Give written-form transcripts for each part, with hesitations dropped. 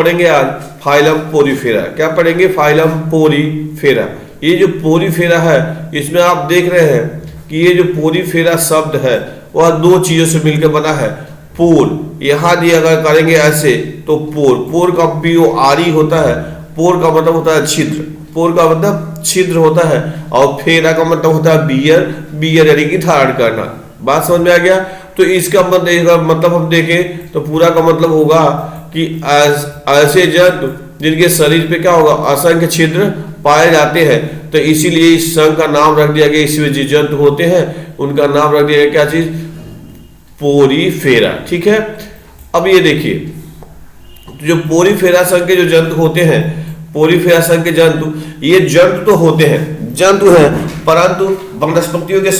पढ़ेंगे आज phylum Porifera. क्या पढ़ेंगे? Phylum Porifera. ये जो पोरीफेरा है इसमें आप देख रहे हैं कि ये जो पोरीफेरा शब्द है वह दो चीजों से मिलकर बना है। पोर, यहाँ दिए अगर करेंगे ऐसे तो पोर, पोर का PORE होता है। पोर का मतलब होता है छिद्र, पोर का मतलब छिद्र होता है, और फेरा का मतलब होता है बियर, बियर यानी कि धारण करना। बात समझ में आ गया? तो इसका मतलब हम देखें तो पूरा का मतलब होगा कि ऐसे जंतु जिनके शरीर पे क्या होगा, असंख्य छिद्र पाए जाते हैं, तो इसीलिए इस संघ का नाम रख दिया गया। इसमें जो जंतु होते हैं उनका नाम रख दिया गया, क्या चीज? पोरीफेरा। ठीक है, अब ये देखिए जो पोरीफेरा संघ के जो जंतु होते हैं, पोरीफेरा संघ के जंतु, ये जंतु तो होते हैं, जंतु हैं, परंतु वनस्पतियों के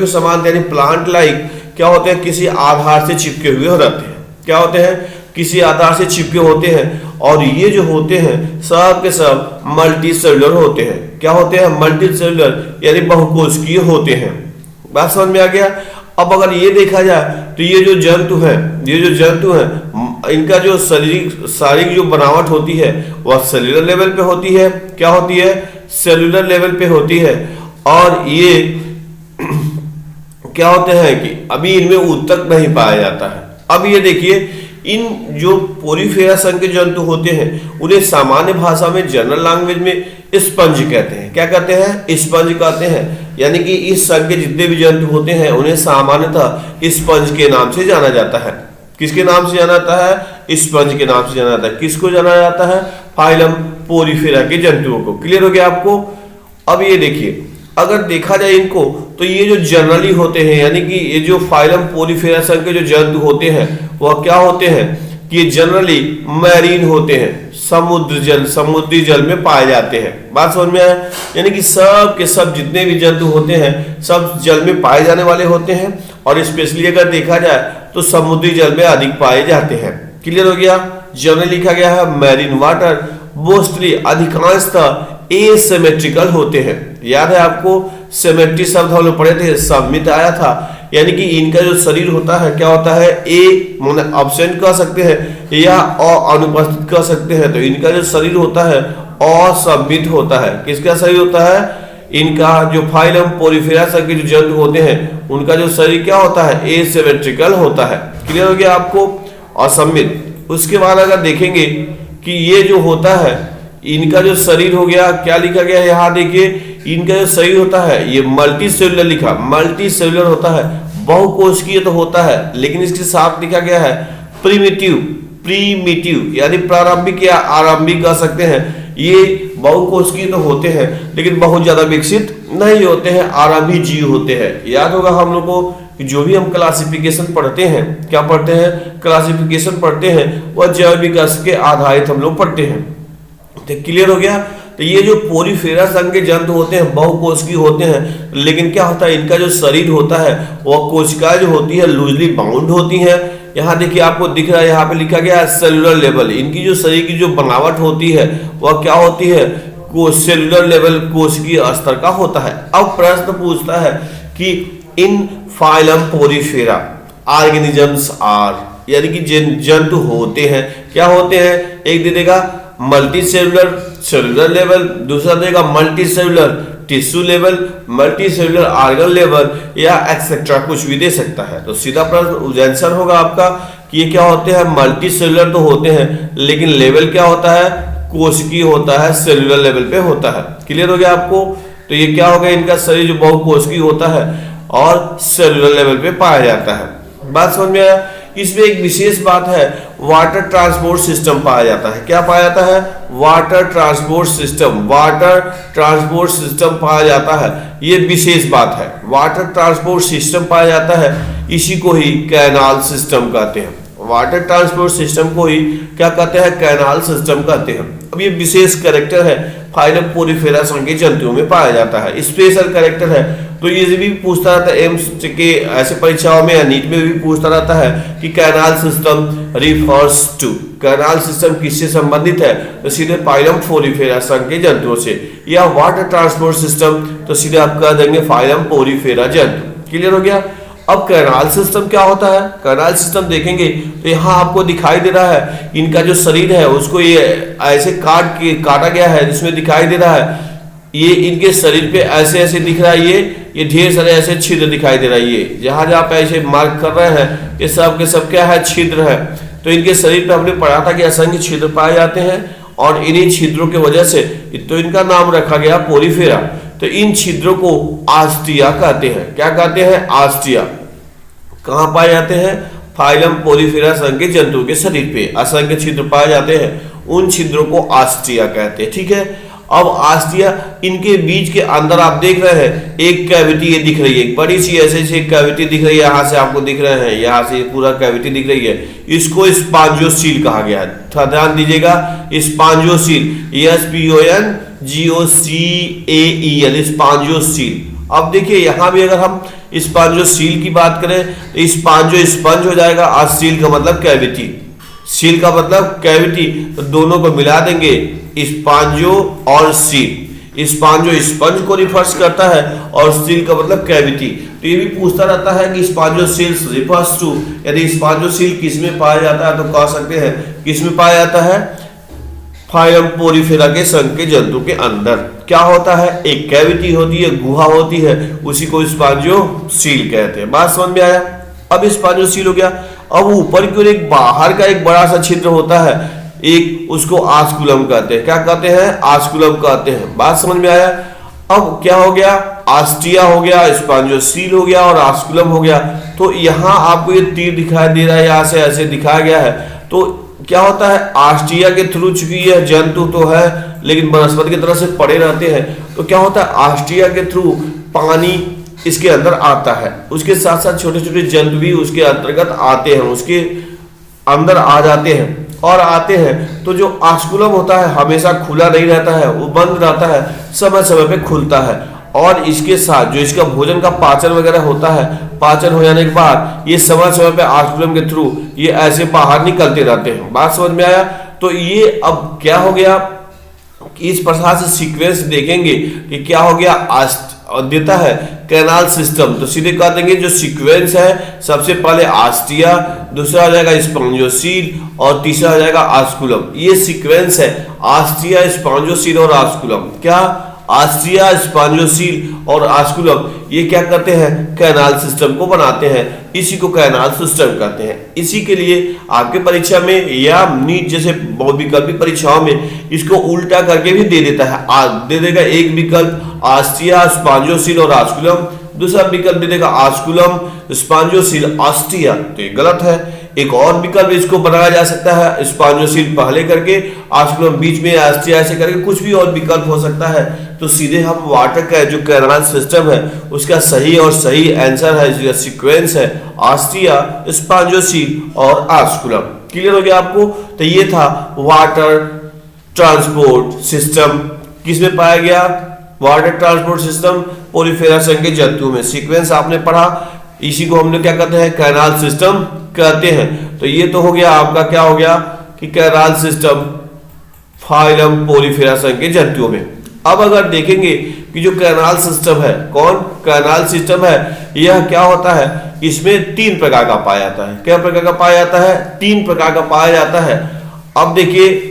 समान यानी प्लांट लाइक क्या होते हैं, किसी आधार से चिपके हुए हो रहते हैं। क्या होते हैं? किसी आधार से चिपके होते हैं। और ये जो होते हैं सब के सब मल्टी सेलुलर होते हैं। क्या होते हैं? मल्टी सेलुलर यानी बहुकोशिकीय होते हैं। बात समझ में आ गया? अब अगर ये देखा जाए तो ये जो जंतु हैं इनका जो शारीरिक जो बनावट होती है वह सेलुलर लेवल पे होती है। क्या होती है? सेलुलर लेवल पे होती है। और ये क्या होते हैं कि अभी इनमें ऊतक नहीं पाया जाता है। अब ये देखिए, इन जो पोरीफेरा संघ के जंतु होते हैं उन्हें सामान्य भाषा में, जनरल लैंग्वेज में स्पंज कहते हैं। क्या कहते हैं? स्पंज कहते हैं। यानी कि इस संघ के जितने भी जंतु होते हैं उन्हें सामान्यतः स्पंज के नाम से जाना जाता है। किसके नाम से जाना जाता है? स्पंज के नाम से जाना जाता है। किसको जाना जाता है? फाइलम पोरीफेरा के जंतुओं को। क्लियर हो गया आपको? अब ये देखिए, अगर देखा जाए इनको तो ये जो जनरली होते हैं, यानी कि ये जो फाइलम पोरीफेरा संघ के जो जंतु होते हैं वह क्या होते हैं कि ये जनरली मैरीन होते हैं, समुद्री जल में पाए जाते हैं। बात समझ में आया? यानी कि सब के सब जितने भी जंतु होते हैं सब जल में पाए जाने वाले होते हैं, और स्पेशली अगर देखा जाए तो समुद्री जल में अधिक पाए जाते हैं। क्लियर हो गया? जनरली लिखा गया है मैरीन वाटर मोस्टली, अधिकांशतः एसिमेट्रिकल होते हैं। याद है आपको? सिमेट्री शब्द हम लोग पढ़े थे, सममित आया था। यानी कि इनका जो शरीर होता है क्या होता है? ए माने एब्सेंट कह सकते हैं या अनुपस्थित कह सकते हैं। तो इनका जो शरीर होता है असममित होता है। किसका शरीर होता है? इनका जो फाइलम पोरीफेरा संघ के जो जंतु होते हैं उनका जो शरीर क्या होता है? एसिमेट्रिकल होता है। क्लियर हो गया आपको? असममित। उसके बाद अगर देखेंगे कि ये जो होता है इनका जो शरीर हो गया, क्या लिखा गया है यहाँ देखिए, इनका जो शरीर होता है ये मल्टी सेलुलर लिखा, मल्टी सेलुलर होता है, बहुकोशिकीय तो होता है, लेकिन इसके साथ लिखा गया है प्रीमिटिव यानी प्रारंभिक या आरंभिक कह सकते हैं। ये बहुकोशिकीय तो होते हैं लेकिन बहुत ज्यादा विकसित नहीं होते हैं, आरंभिक जीव होते हैं। याद होगा हम लोग को कि जो भी हम क्लासिफिकेशन पढ़ते हैं, क्या पढ़ते हैं? क्लासिफिकेशन पढ़ते हैं, वह जैव विकास के आधारित हम लोग पढ़ते हैं। तो क्लियर हो गया? तो ये जो पोरीफेरा संघ के जंतु होते हैं बहुकोशिकीय होते हैं, लेकिन क्या होता है इनका जो शरीर होता है वह कोशिकाएं जो होती है लूजली बाउंड होती है। यहाँ देखिए आपको दिख रहा है, यहाँ पे लिखा गया है सेलुलर लेवल। इनकी जो शरीर की जो बनावट होती है वह क्या होती है? सेलुलर लेवल, कोशिकीय स्तर का होता है। अब प्रश्न पूछता है कि इन फाइलम पोरीफेरा ऑर्गेनिजम्स आर, यानी कि जंतु होते हैं, क्या होते हैं? एक दे देगा मल्टी सेलुलर, सेलुलर लेवल, दूसरा देगा multi cellular tissue level, multi cellular organ level, या एक्सेट्रा कुछ भी दे सकता है। तो सीधा प्रश्न आंसर होगा आपका कि ये क्या होते हैं? मल्टी सेलुलर तो होते हैं, लेकिन लेवल क्या होता है? कोशिकीय होता है, सेलुलर लेवल पे होता है। क्लियर हो गया आपको? तो ये क्या हो गया? इनका शरीर जो बहुकोशिकीय होता है और सेलुलर लेवल पे पाया जाता है। बात समझ में आया? इसमें एक विशेष बात है, वाटर ट्रांसपोर्ट सिस्टम पाया जाता है। क्या पाया जाता है? Water transport system, water transport system पाया जाता है। ये विशेष बात है, वाटर ट्रांसपोर्ट सिस्टम पाया जाता है। इसी को ही कैनाल सिस्टम कहते हैं। वाटर ट्रांसपोर्ट सिस्टम को ही क्या कहते हैं? कैनाल सिस्टम कहते हैं। अब ये विशेष कैरेक्टर है, फाइलम पोरीफेरा संघ के जंतुओं में पाया जाता है, स्पेशल कैरेक्टर है। तो ये भी पूछता रहता है एम्स के ऐसे परीक्षाओं में या नीट में भी पूछता रहता है कि canal system refers to, canal system किससे संबंधित है? तो सीधे फाइलम पोरीफेरा संघ के जंतुओं से। या वाटर ट्रांसपोर्ट सिस्टम तो सीधे आप कह देंगे फाइलम पोरीफेरा जंतु। क्लियर हो गया? अब कैनाल सिस्टम क्या होता है? कैनाल सिस्टम देखेंगे तो यहाँ आपको दिखाई दे रहा है इनका जो शरीर है उसको ये ऐसे काटा गया है, जिसमें दिखाई दे रहा है ये इनके शरीर पे ऐसे ऐसे दिख रहा है, ये ढेर सारे ऐसे छिद्र दिखाई दे रहा है। ये जहां जहां पे ऐसे मार्क कर रहे हैं ये सब के सब क्या है? छिद्र है। तो इनके शरीर पे हमने पढ़ा था कि असंख्य छिद्र पाए जाते हैं और इन्हीं छिद्रों की वजह से तो इनका नाम रखा गया पोरीफेरा। तो इन छिद्रों को आस्टिया कहते हैं। क्या कहते हैं? आस्टिया। कहाँ पाए जाते हैं? फाइलम पोरीफेरा संघ के जंतु के शरीर पे असंख्य छिद्र पाए जाते हैं, उन छिद्रों को आस्टिया कहते हैं। ठीक है, अब आस्टिया इनके बीच के अंदर आप देख रहे हैं एक कैविटी ये दिख रही है, एक बड़ी सी ऐसे एक कैविटी दिख रही है, यहाँ से आपको दिख रहे हैं, यहाँ से पूरा कैविटी दिख रही है, इसको स्पॉन्जियोसील कहा गया है। थोड़ा ध्यान दीजिएगा, स्पॉन्जियोसील, SPONGIOCAEL, स्पॉन्जियोसील। अब देखिए यहाँ भी अगर हम स्पॉन्जियोसील की बात करें तो स्पॉन्जियो स्पंज हो जाएगा और सील का मतलब कैविटी, सील का मतलब कैविटी, तो दोनों को मिला देंगे स्पॉन्जियो और सील। स्पॉन्जियो स्पंज को रिफर्स करता है और सील का मतलब कैविटी। तो ये भी पूछता रहता है कि स्पॉन्जियोसील रिफर्स टू, यदि स्पॉन्जियोसील किस में पाया जाता है तो कह सकते हैं किस में पाया जाता है? फाइलम पोरीफेरा के संघ के जंतु के अंदर क्या होता है? एक कैविटी होती है, गुहा होती है, उसी को स्पॉन्जियोसील कहते हैं। बात समझ में आया? अब स्पॉन्जियोसील हो गया। अब ऊपर की ओर एक बाहर का एक बड़ा सा छिद्र होता है, एक उसको आस्कुलम कहते हैं। क्या कहते हैं? आस्कुलम कहते हैं। बात समझ में आया? अब क्या हो गया? आस्टिया हो गया, स्पॉन्जियोसील हो गया और आस्कुलम हो गया। तो यहाँ आपको ये तीर दिखाई दे रहा है, यहाँ से ऐसे दिखाया गया है। तो क्या होता है? आस्टिया के थ्रू, चूंकि यह जंतु तो है लेकिन वनस्पति की तरह से पड़े रहते हैं, तो क्या होता है? आस्टिया के थ्रू पानी इसके अंदर आता है, उसके साथ साथ छोटे छोटे जंतु भी उसके अंतर्गत आते हैं, उसके अंदर आ जाते हैं और आते हैं। तो जो आस्कुलम होता है हमेशा खुला नहीं रहता है, वो बंद रहता है, समय समय पे खुलता है। और इसके साथ जो इसका भोजन का पाचन वगैरह होता है, पाचन हो जाने के बाद ये समय समय पे आस्कुलम के थ्रू ये ऐसे बाहर निकलते रहते हैं। बात समझ में आया? तो ये अब क्या हो गया, इस प्रकार से सीक्वेंस देखेंगे कि क्या हो गया, देता है कैनाल सिस्टम। तो सीधे कह देंगे जो सीक्वेंस है, सबसे पहले आस्टिया, दूसरा हो जाएगा स्पॉन्जियोसील और तीसरा हो जाएगा आस्कुलम। ये सीक्वेंस है आस्टिया, स्पॉन्जियोसील और आस्कुलम। क्या? आस्टिया, स्पॉन्जियोसील और आस्कुलम ये क्या करते हैं? कैनाल सिस्टम को बनाते हैं। इसी को कैनाल सिस्टम कहते हैं। इसी के लिए आपके परीक्षा में या नीट जैसे बहुविकल्पी परीक्षाओं में इसको उल्टा करके भी दे देता है। दे देगा एक विकल्प आस्टिया, स्पॉन्जियोसील और आस्कुलम, दूसरा विकल्प दे देगा आस्कुलम, स्पॉन्जियोसील, आस्टिया। तो ये गलत है। एक और विकल्प इसको बनाया जा सकता है, स्पॉन्जियोसील पहले करके आस्कुलम बीच में, आस्टिया ऐसे करके, कुछ भी और विकल्प हो सकता है। तो सीधे हम वाटर का जो कैनाल सिस्टम है उसका सही और सही आंसर है, इसका सीक्वेंस है आस्टिया, स्पॉन्जियोसील और आस्कुलम। क्लियर हो गया आपको? तो ये था वाटर ट्रांसपोर्ट सिस्टम। किसमें पाया गया? वाटर ट्रांसपोर्ट सिस्टम पोरीफेरा संघ के जंतुओं में। सीक्वेंस आपने पढ़ा, इसी को हमने क्या कहते हैं? कैनाल सिस्टम कहते हैं। तो ये तो हो गया आपका, क्या हो गया कि कैनाल सिस्टम फाइलम पोरीफेरा संघ के जंतुओं में। अब अगर देखेंगे कि जो कैनाल सिस्टम है, कौन कैनाल सिस्टम है, यह क्या होता है? इसमें 3 प्रकार का पाया जाता है। क्या प्रकार का पाया जाता है? 3 प्रकार का पाया जाता है। अब देखिए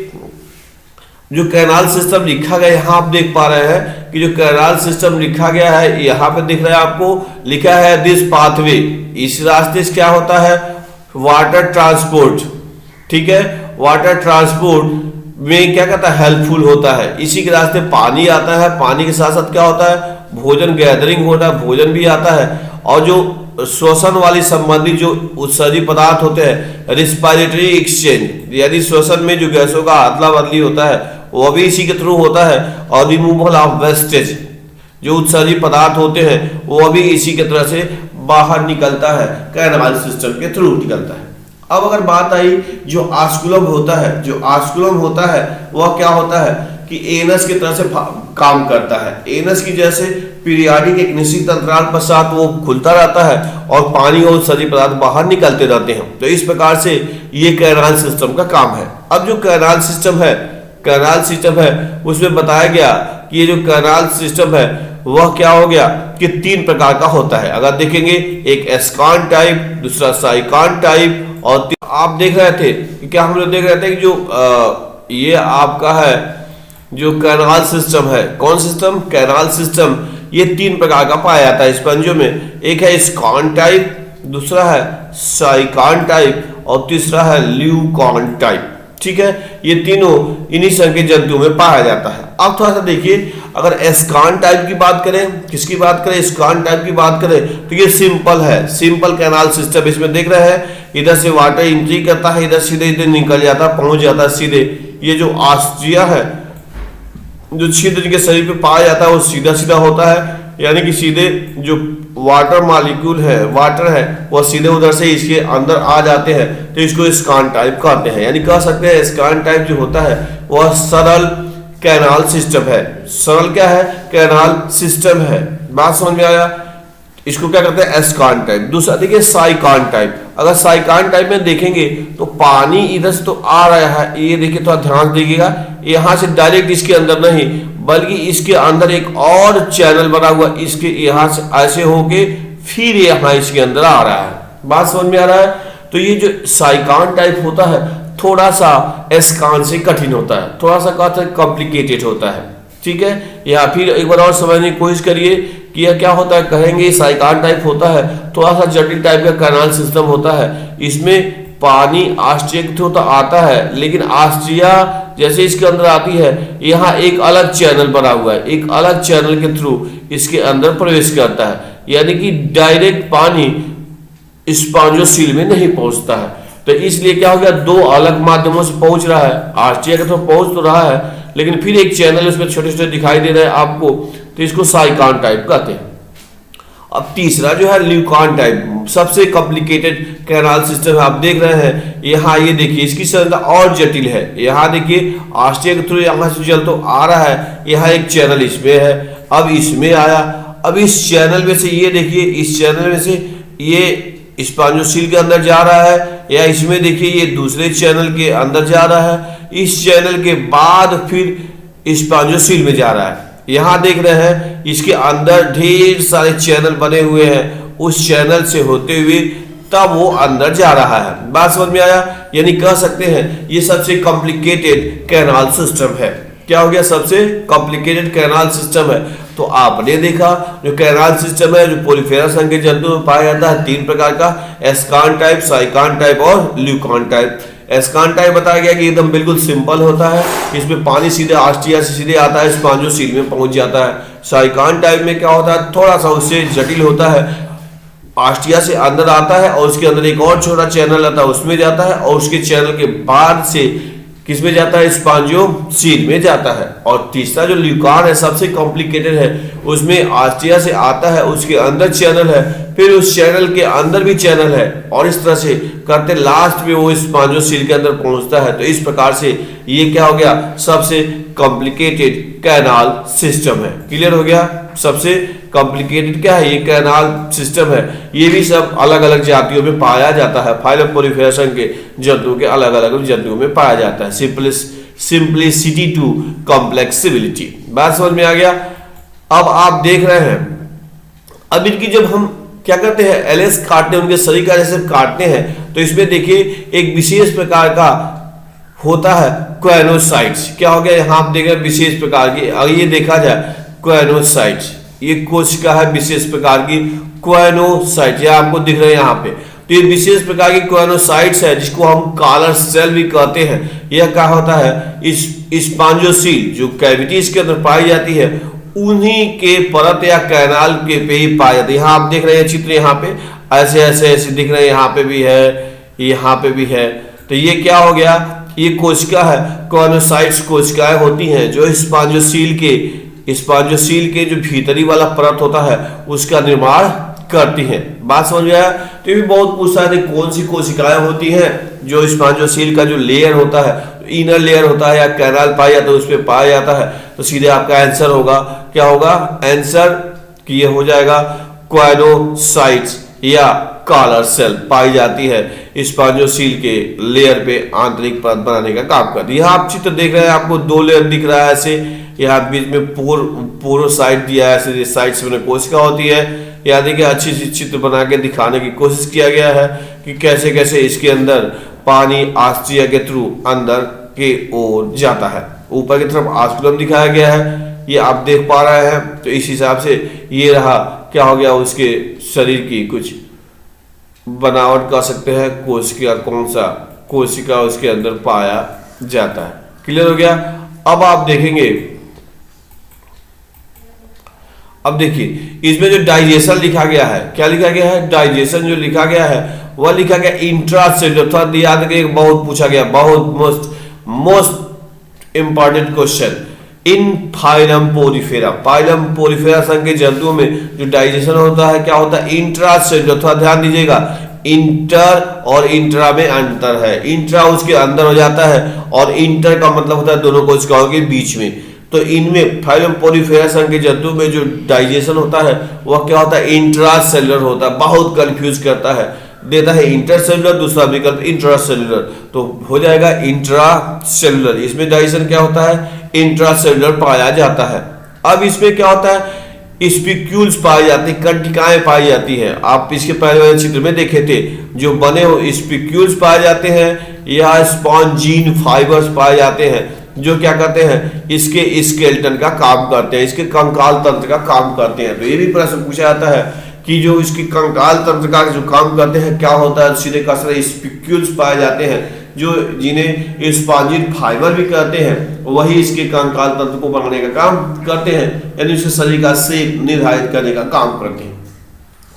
जो कैनाल सिस्टम लिखा गया, यहाँ आप देख पा रहे हैं कि जो कैनाल सिस्टम लिखा गया है, यहाँ पे दिख रहा है आपको, लिखा है दिस पाथवे। इस रास्ते से क्या होता है? Water transport. ठीक है, वाटर ट्रांसपोर्ट में क्या कहता है? हेल्पफुल होता है। इसी के रास्ते पानी आता है, पानी के साथ साथ क्या होता है? भोजन गैदरिंग होता है, भोजन भी आता है। और जो श्वसन वाली संबंधित जो उत्सर्जी पदार्थ होते हैं, रिस्पायरेटरी एक्सचेंज, यदि श्वसन में जो गैसों का अदला बदली होता है वो भी इसी के थ्रू होता है। और रिमूवल ऑफ वेस्टेज, जो उत्सर्जी पदार्थ होते हैं वो भी इसी के तरह से बाहर निकलता है, कैनाल सिस्टम के थ्रू निकलता है। अब अगर बात आई जो आस्कुलम होता है, जो आस्कुलम होता है वह क्या होता है कि एनस की तरह से काम करता है। एनस की जैसे पीरियाडिक एक निश्चित अंतराल पश्चात वो खुलता रहता है और पानी और उत्सर्जी पदार्थ बाहर निकलते रहते हैं। तो इस प्रकार से ये कैनाल सिस्टम का काम है। अब जो कैनाल सिस्टम है, उसमें बताया गया कि ये जो कैनाल सिस्टम है वह क्या हो गया कि 3 प्रकार का होता है। अगर देखेंगे, एक एस्कान टाइप, दूसरा साइकान टाइप और आप देख रहे थे कि क्या हम लोग देख रहे थे कि जो ये आपका है जो कैनाल सिस्टम है, कौन सिस्टम, कैनाल सिस्टम, ये 3 प्रकार का पाया जाता है स्पंजों में। एक है स्कॉन टाइप, दूसरा है साइकान टाइप और तीसरा है ल्यूकॉन टाइप। ठीक है, ये तीनों इन्हीं संघ के जंतुओं में पाया जाता है। अब थोड़ा सा देखिए, अगर एस्कान टाइप की बात करें, किसकी बात करें, स्कॉन टाइप की बात करें, तो ये सिंपल है, सिंपल कैनाल सिस्टम। इसमें देख रहे हैं इधर से वाटर एंट्री करता है, इधर सीधे इधर निकल जाता है, पहुंच जाता है सीधे। ये जो आस्ट्रिया है, जो छिद्र के शरीर पे पाया जाता है, वो सीधा सीधा होता है, यानी कि सीधे जो वाटर मॉलिक्यूल है, वाटर है, वह सीधे उधर से इसके अंदर आ जाते हैं, तो इसको स्कॉन टाइप कहते हैं। यानी कह सकते हैं स्कॉन टाइप जो होता है वह सरल कैनाल सिस्टम है। सरल क्या है, कैनाल सिस्टम है। बात समझ में आया? इसको क्या कहते हैं, एस्कान टाइप। दूसरा देखिए साइकान टाइप। अगर साइकान टाइप में देखेंगे तो पानी इधर से तो आ रहा है, ये देखिए थोड़ा ध्यान दीजिएगा, यहां से डायरेक्ट इसके अंदर नहीं, बल्कि इसके अंदर एक और चैनल बना हुआ, इसके यहां से ऐसे होके फिर यहां इसके अंदर आ रहा है। बात समझ में आ रहा है? तो ये जो साइकान टाइप होता है थोड़ा सा एस्कान से कठिन होता है, थोड़ा सा कहते हैं कॉम्प्लिकेटेड होता है। ठीक है, या फिर एक बार और समझने की कोशिश करिए कि यह क्या होता है। कहेंगे साइकान टाइप होता है, थोड़ा सा जटिल टाइप का कैनाल सिस्टम होता है। इसमें पानी आस्ट्रिया के थ्रू तो आता है, लेकिन आस्ट्रिया जैसे इसके अंदर आती है, यहाँ एक अलग चैनल बना हुआ है, एक अलग चैनल के थ्रू इसके अंदर प्रवेश करता है, यानी कि डायरेक्ट पानी स्पॉन्जोसील में नहीं पहुंचता है। तो इसलिए क्या हो गया, 2 अलग माध्यमों से पहुंच रहा है। आस्ट्रिया के थ्रू पहुंच तो रहा है, लेकिन फिर एक चैनल उसमें छोटे छोटे दिखाई दे रहे हैं आपको, तो इसको साइकान टाइप कहते हैं। अब तीसरा जो है ल्यूकॉन टाइप, सबसे कॉम्प्लिकेटेड कैनाल सिस्टम है। आप देख रहे हैं यहाँ, ये देखिए इसकी संरचना और जटिल है। यहाँ देखिए आस्ट्रिया के थ्रू यहाँ से जल तो आ रहा है, यहाँ एक चैनल इसमें है, अब इसमें आया, अब इस चैनल में से ये देखिए, इस चैनल में से ये स्पॉन्जोसील के अंदर जा रहा है, या इसमें देखिए ये दूसरे चैनल के अंदर जा रहा है, इस चैनल के बाद फिर स्पॉन्जोसील में जा रहा है। यहाँ देख रहे हैं इसके अंदर ढेर सारे चैनल बने हुए हैं, उस चैनल से होते हुए तब वो अंदर जा रहा है। बात समझ में आया? यानी कह सकते हैं ये सबसे कॉम्प्लिकेटेड कैनाल सिस्टम है। क्या हो गया, सबसे कॉम्प्लिकेटेड कैनाल सिस्टम है। तो आपने देखा जो कैनाल सिस्टम है, जो पोलिफेरा संघ के जंतुओं में पाया जाता है 3 प्रकार का, एस्कान टाइप, साइकान टाइप और ल्यूकॉन टाइप। एस्कान टाइप बताया गया कि एकदम बिल्कुल सिंपल होता है, इसमें पानी सीधे आस्ट्रिया से सीधे आता है, स्पॉन्जोसील में पहुंच जाता है। साइकान टाइप में क्या होता है, थोड़ा सा उससे जटिल होता है, आस्ट्रिया से अंदर आता है और उसके अंदर एक और छोटा चैनल आता है, उसमें जाता है, और उसके चैनल के बाद से किसमें जाता है, स्पॉन्जोसील में जाता है। और तीसरा जो ल्यूकॉन है सबसे कॉम्प्लिकेटेड है, उसमें आस्ट्रिया से आता है, उसके अंदर चैनल है, फिर उस चैनल के अंदर भी चैनल है, और इस तरह से करते लास्ट में वो स्पॉन्जोसील के अंदर पहुंचता है। तो इस प्रकार से ये क्या हो गया, सबसे कॉम्प्लिकेटेड कैनाल सिस्टम है। क्लियर हो गया? सबसे कॉम्प्लिकेटेड क्या है, ये कैनाल सिस्टम है। ये भी सब अलग अलग जातियों में पाया जाता है, फाइलम पोलिफेरा संघ के जंतुओं के अलग अलग जंतुओं में पाया जाता है। Simplicity to complexibility. बात समझ में आ गया? अब आप देख रहे हैं, अब इनकी जब हम क्या करते हैं, एलएस काटते हैं, उनके शरीर का जैसे काटते हैं, तो इसमें देखिए एक विशेष प्रकार का होता है क्वेनोसाइट्स। क्या हो गया, यहाँ आप देख रहे हैं विशेष प्रकार की, अगर ये देखा जाए क्वेनोसाइट्स, ये कोशिका है विशेष प्रकार की क्वेनोसाइट, यह आपको दिख रहे हैं यहाँ पे। तो ये विशेष प्रकार की क्वेनोसाइट्स है, जिसको हम कॉलर सेल भी कहते हैं। यह क्या होता है, इस स्पॉन्जोसील जो कैविटी इसके अंदर पाई जाती है, उन्हीं के परत या कैनाल के पे ही पाया जाता है। यहाँ आप देख रहे हैं चित्र, यहाँ पे ऐसे ऐसे ऐसे दिख रहे हैं, यहाँ पे भी है, यहाँ पे भी है। तो ये क्या हो गया, ये कोशिका है, कॉर्नोसाइट्स कोशिकाएं होती हैं जो स्पॉन्जोसील के जो भीतरी वाला परत होता है उसका निर्माण करती हैं। बात समझ में आया? तो ये भी बहुत पूछता है कौन सी कोशिकाएं होती हैं जो स्पॉन्जोसील का जो लेयर होता है, इनर लेयर होता है या कैनाल पाया जाता है, उस पर पाया जाता है। तो सीधे आपका आंसर होगा, क्या होगा आंसर कि ये हो जाएगा क्वेनोसाइट्स या कॉलर सेल पाई जाती है स्पॉन्जोसील के लेयर पे आंतरिक परत बनाने का काम करती है। यहाँ आप चित्र देख रहे हैं, आपको 2 लेयर दिख रहा है ऐसे, यहाँ बीच में पोरोसाइट दिया है, साइड से बने कोशिका होती है। यहाँ देखिए अच्छी सी चित्र बना के दिखाने की कोशिश किया गया है कि कैसे कैसे इसके अंदर पानी आस्ट्रिया के थ्रू अंदर के ओर जाता है। ऊपर की तरफ आस्कुलम दिखाया गया है, ये आप देख पा रहे हैं। तो इस हिसाब से ये रहा क्या हो गया उसके शरीर की कुछ बनावट कह सकते हैं, कोशिका कौन सा कोशिका उसके अंदर पाया जाता है। क्लियर हो गया। अब आप देखेंगे, अब देखिए इसमें जो डाइजेशन लिखा गया है, क्या लिखा गया है, डाइजेशन जो लिखा गया है वह लिखा गया इंट्रासेल्युलर। थोड़ा याद रखिए, बहुत पूछा गया, बहुत मोस्ट इंपॉर्टेंट क्वेश्चन। इन फाइलम पोरिफेरा, फाइलम पोरिफेरा संघ के जंतुओं में जो डाइजेशन होता है क्या होता है, इंट्रासेल्युलर। थोड़ा ध्यान दीजिएगा, इंटर और इंट्रा में अंतर है। इंट्रा उसके अंदर हो जाता है और इंटर का मतलब होता है दोनों कोशिकाओं के बीच में। तो इनमें फाइलम पोरिफेरा संघ के जंतुओं में जो डाइजेशन होता है वह क्या होता है, इंट्रासेल्युलर होता है। बहुत कंफ्यूज करता है, देता है इंटरसेल्युलर, दूसरा विकल्प इंट्रासेल्युलर, तो हो जाएगा इंट्रासेल्युलर। इसमें डाइजेशन क्या होता है, इंट्रासेल्युलर पाया जाता है। अब इसमें क्या होता है, स्पिक्यूल्स पाए जाते हैं, कंटिकाएं पाई जाती हैं। आप इसके पहले वाले चित्र में देखे थे, जो बने हो स्पिक्यूल्स पाए जाते हैं या स्पॉन्जीन फाइबर्स पाए जाते हैं, जो क्या करते हैं, इसके स्केलेटन का काम करते हैं, इसके कंकाल तंत्र का काम करते हैं। तो ये भी प्रश्न पूछा जाता है कि जो इसकी कंकाल तंत्र का जो काम करते हैं क्या होता है, सीधे कसरे स्पिक्यूल्स पाए जाते हैं, जो जिन्हें स्पॉन्जिन फाइबर भी कहते हैं, वही इसके कंकाल तंत्र को बनाने का काम करते हैं, यानी उसके शरीर का शेप निर्धारित करने का काम करते हैं।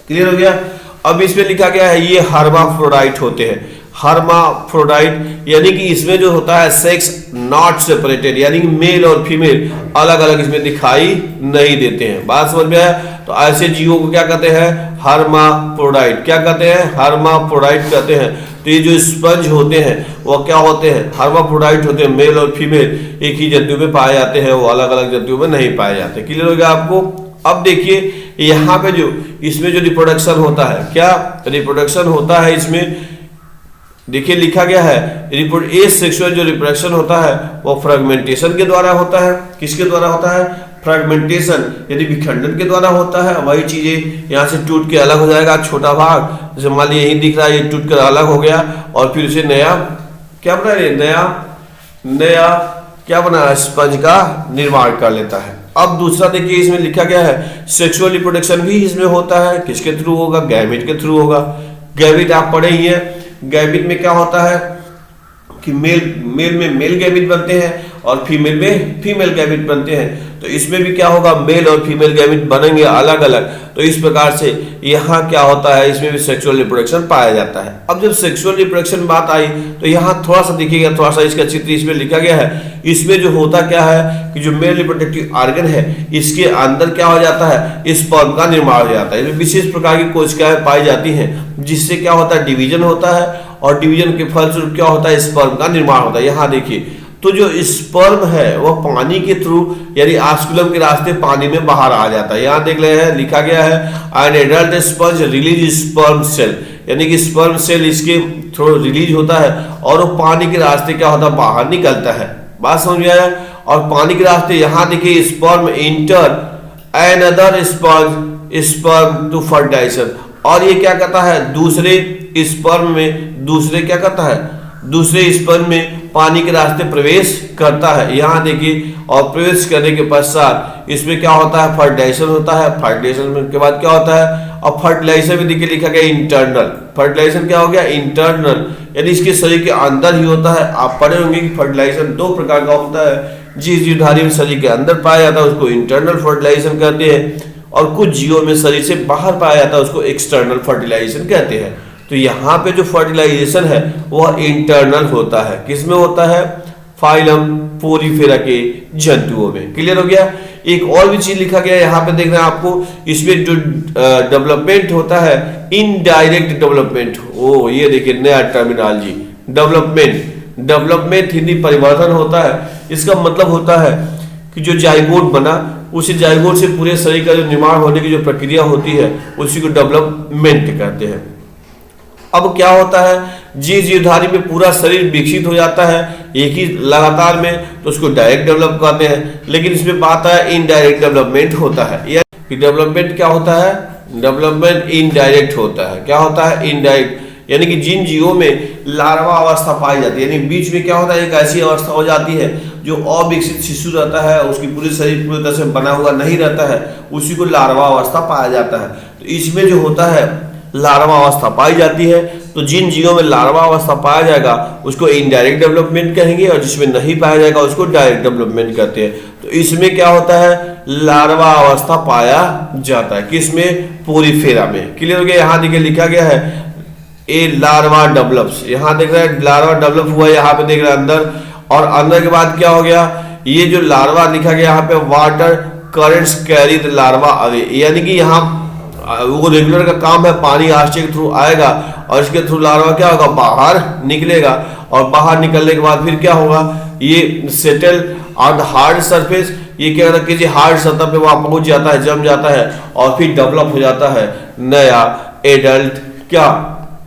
क्लियर हो गया। अब इसमें लिखा गया है ये हर्माफ्रोडाइट होते हैं। हर्माफ्रोडाइट यानी कि इसमें जो होता है सेक्स नॉट सेपरेटेड, यानी कि मेल और फीमेल अलग अलग इसमें दिखाई नहीं देते हैं। बात समझ में आया। तो ऐसे जीवों को क्या कहते हैं, हर्माफ्रोडाइट। क्या कहते हैं, हर्माफ्रोडाइट कहते हैं। तो ये जो स्पंज होते हैं वो क्या होते हैं, हर्माफ्रोडाइट होते हैं। मेल और फीमेल एक ही जंतु में पाए जाते हैं, वो अलग अलग जंतुओं में नहीं पाए जाते। क्लियर हो गया आपको। अब देखिए यहाँ पे जो इसमें जो रिप्रोडक्शन होता है, क्या रिप्रोडक्शन होता है इसमें, देखिए लिखा गया है सेक्सुअल जो रिप्रोडक्शन होता है वो फ्रेगमेंटेशन के द्वारा होता है। किसके द्वारा होता है, फ्रेगमेंटेशन, यानी विखंडन के द्वारा होता है। वही चीजें यहाँ से टूट के अलग हो जाएगा, छोटा भाग जैसे मान लीजिए यही दिख रहा है, ये टूट कर अलग हो गया और फिर उसे नया क्या बना रहे, नया क्या बना, स्पंज का निर्माण कर लेता है। अब दूसरा देखिए इसमें लिखा गया है सेक्सुअल रिप्रोडक्शन भी इसमें होता है। किसके थ्रू होगा, गैमेट के थ्रू होगा। गैमेट आप पढ़े ही है। गैमेट में क्या होता है कि मेल में मेल गैमेट बनते हैं और फीमेल में फीमेल गैमेट बनते हैं। तो इसमें भी क्या होगा, मेल और फीमेल गैमेट बनेंगे अलग अलग। तो इस प्रकार से यहाँ क्या होता है, इसमें भी सेक्सुअल रिप्रोडक्शन पाया जाता है। अब जब सेक्सुअल रिप्रोडक्शन बात आई तो यहाँ थोड़ा सा देखिएगा, थोड़ा सा इसका चित्र इसमें लिखा गया है। इसमें जो होता क्या है कि जो मेल रिप्रोडक्टिव ऑर्गन है इसके अंदर क्या हो जाता है, स्पर्म का निर्माण हो जाता है। विशेष प्रकार की कोशिकाएं पाई जाती हैं जिससे क्या होता है, डिवीजन होता है और डिवीजन के फलस्वरूप क्या होता है, स्पर्म का निर्माण होता है। यहाँ देखिए तो जो स्पर्म है वह पानी के थ्रू यानी आस्कुलम के रास्ते पानी में बाहर आ जाता है। यहाँ देख रहे हैं लिखा गया है an adult sponge release sperm cell, यानी कि स्पर्म सेल इसके थ्रू रिलीज होता है और वो पानी के रास्ते क्या होता है, बाहर निकलता है। बात समझ में आया। और पानी के रास्ते यहाँ देखिए sperm enter another sperm to fertilization, और ये क्या करता है, दूसरे स्पर्म में क्या करता है, दूसरे स्पर्म में पानी के रास्ते प्रवेश करता है। यहाँ देखिए और प्रवेश करने के पश्चात इसमें क्या होता है, फर्टिलाइजेशन होता है। फर्टिलाइजेशन के बाद क्या होता है, और फर्टिलाइजेशन में देखिए लिखा गया इंटरनल। फर्टिलाइजेशन क्या हो गया, इंटरनल, यानी इसके शरीर के अंदर ही होता है। आप पढ़े होंगे कि फर्टिलाइजेशन दो प्रकार का होता है। जिस जीवधारी में शरीर के अंदर पाया जाता है उसको इंटरनल फर्टिलाइजेशन कहते हैं, और कुछ जीवों में शरीर से बाहर पाया जाता है उसको एक्सटर्नल फर्टिलाइजेशन कहते हैं। तो यहाँ पे जो फर्टिलाइजेशन है वह इंटरनल होता है। किसमें होता है, फाइलम पोरिफेरा के जंतुओं में। क्लियर हो गया। एक और भी चीज लिखा गया है यहाँ पे देख रहे हैं आपको, इसमें जो डेवलपमेंट होता है, इनडायरेक्ट डेवलपमेंट। ओ ये देखिए नया टर्मिनोलॉजी, डेवलपमेंट हिंदी परिवर्तन होता है। इसका मतलब होता है कि जो जाइगोट बना उसी जाइगोट से पूरे शरीर का जो निर्माण होने की जो प्रक्रिया होती है उसी को डेवलपमेंट कहते हैं। अब क्या होता है, जिस जीवधारी में पूरा शरीर विकसित हो जाता है एक ही लगातार में, तो उसको डायरेक्ट डेवलप कहते हैं। लेकिन इसमें बात है इनडायरेक्ट डेवलपमेंट होता है। यानी डेवलपमेंट क्या होता है, डेवलपमेंट इनडायरेक्ट होता है। क्या होता है, इनडायरेक्ट, यानी कि जिन जीवों में लार्वा अवस्था पाई जाती है, यानी बीच में क्या होता है, एक ऐसी अवस्था हो जाती है जो अविकसित शिशु रहता है, उसकी पूरी शरीर पूरी तरह से बना हुआ नहीं रहता है, उसी को लार्वा अवस्था पाया जाता है। तो इसमें जो होता है लार्वा अवस्था पाई जाती है, तो जिन जीवों में लार्वा अवस्था पाया जाएगा उसको इनडायरेक्ट डेवलपमेंट कहेंगे, और जिसमें नहीं पाया जाएगा उसको डायरेक्ट डेवलपमेंट कहते हैं। तो इसमें क्या होता है, लार्वा अवस्था पाया जाता है, किसमें, पोरीफेरा में। क्लियर हो गया। यहाँ देखिए लिखा गया है ए लार्वा डेवलप्स, यहाँ देख रहे हैं लार्वा डेवलप हुआ, यहाँ पे देख रहे हैं अंदर, और अंदर के बाद क्या हो गया, ये जो लार्वा लिखा गया यहाँ पे water currents carry the larva away, यानी कि यहाँ वो रेगुलर का काम है, पानी आश्चर्य के थ्रू आएगा और इसके थ्रू लार्वा क्या होगा, बाहर निकलेगा, और बाहर निकलने के बाद फिर क्या होगा, ये सेटल ऑन हार्ड सरफेस, ये क्या कहते हैं, हार्ड सतह पे वहां पहुंच जाता है, जम जाता है, और फिर डेवलप हो जाता है नया एडल्ट क्या,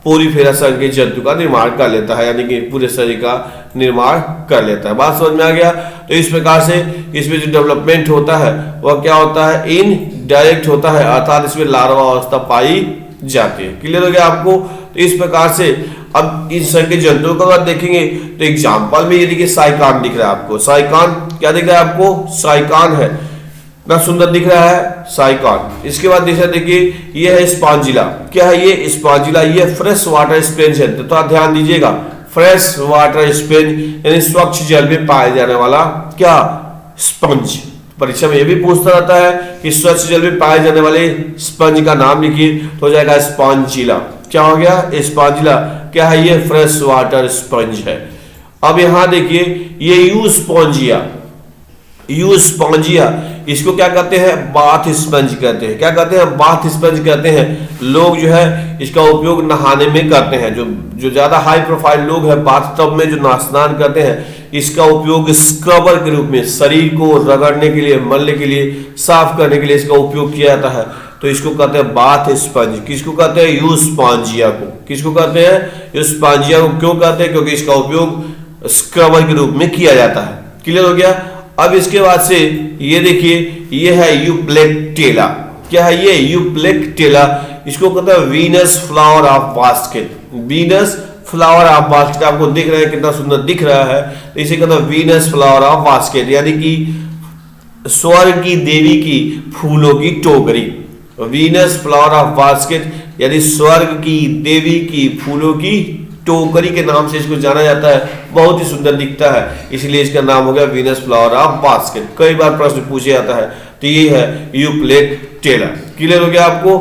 पोरीफेरा संघ के जंतु का निर्माण कर लेता है, यानी कि पूरे शरीर का निर्माण कर लेता है। बात समझ में आ गया। तो इस प्रकार से इसमें जो डेवलपमेंट होता है वह क्या होता है, इनडायरेक्ट होता है, अर्थात इसमें लार्वा अवस्था पाई जाती है। क्लियर हो गया आपको। तो इस प्रकार से अब इन संघ के जंतुओं को अगर देखेंगे तो एग्जाम्पल में ये देखिए साइकान दिख रहा है आपको, साइकान क्या दिख रहा है आपको, साइकान है, कितना सुंदर दिख रहा है साइकान। इसके बाद देखिए ये है स्पॉन्जिला, क्या है ये स्पॉन्जिला, ये फ्रेश वाटर स्पंज है, तो आप ध्यान दीजिएगा, फ्रेश वाटर स्पंज यानी स्वच्छ जल में पाए जाने वाला क्या, स्पंज। परीक्षा में ये भी पूछता रहता है कि स्वच्छ जल में पाए जाने वाले स्पंज का नाम लिखिए, तो हो जाएगा स्पॉन्जिला। क्या हो गया, स्पॉन्जिला, क्या है ये, फ्रेश वाटर स्पंज है। अब यहां देखिए ये यूस्पोंजिया, यूस्पोंजिया इसको क्या कहते हैं, बाथ स्पंज कहते हैं। क्या कहते हैं, बाथ स्पंज कहते हैं। लोग जो है इसका उपयोग नहाने में करते हैं, जो ज्यादा हाई प्रोफाइल लोग हैं बाथ टब में जो स्नान करते हैं, इसका उपयोग स्क्रबर के रूप में शरीर को रगड़ने के लिए, मलने के लिए, साफ करने के लिए इसका उपयोग किया जाता है। तो इसको कहते हैं बाथ स्पंज। किसको कहते हैं, यूस्पोंजिया को। किसको कहते हैं, यूस्पोंजिया को। क्यों कहते हैं, क्योंकि इसका उपयोग स्क्रबर के रूप में किया जाता है। क्लियर हो गया। अब इसके बाद से ये देखिए ये है यूप्लेक्टेला। क्या है ये, यूप्लेक्टेला, इसको कहते हैं Venus flower of basket. Venus flower of basket, आपको दिख रहा है कितना सुंदर दिख रहा है, तो इसे कहते हैं वीनस फ्लावर ऑफ बास्केट, यानी कि स्वर्ग की देवी की फूलों की टोकरी। वीनस फ्लावर ऑफ बास्केट यानी स्वर्ग की देवी की फूलों की टोकरी के नाम से इसको जाना जाता है। बहुत ही सुंदर दिखता है, इसलिए इसका नाम हो गया वीनस फ्लावर ऑफ बास्केट। कई बार प्रश्न पूछे जाता है। तो ये है यूप्लेक्टेला। क्लियर हो गया आपको।